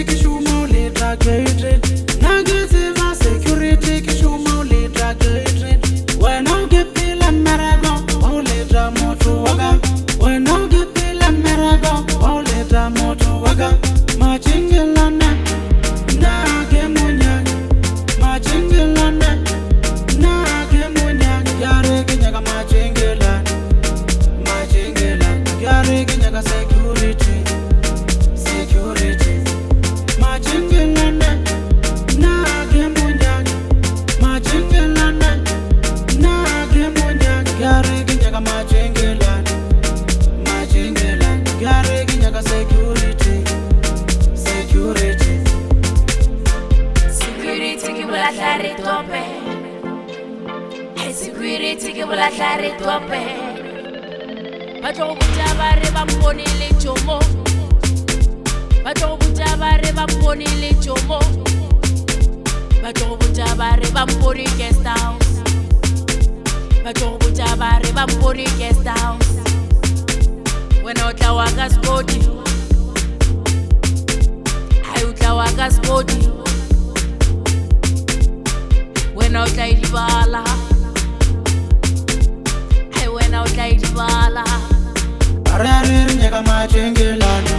security ke shuma le tla gate na ke tseba security ke shuma le tla gate wena o ke pela mmereko o le tla motho wa ka wena o ke pela mmereko o le tla motho wa ka machengelana na ke monyane machengelana na ke monyane yare ke nyaka machengelana machengelana yare ke nyaka security security machengelana na ke monyane machengelana na ke monyane yare ke nyaka machengelana machengelana yare ke nyaka security security security ke bolahla re tope hey security ke bolahla re tope batlo go botsa ba re ba mpone le tjomo batlo go botsa ba re ba mpone le tjomo batlo go botsa ba re ba mpone guest house batlo go botsa ba re ba mpone guest house wena o tla wa ka spoti hai o tla wa ka spoti wena o tla idibala hai wena o tla idibala are nyaka machengelana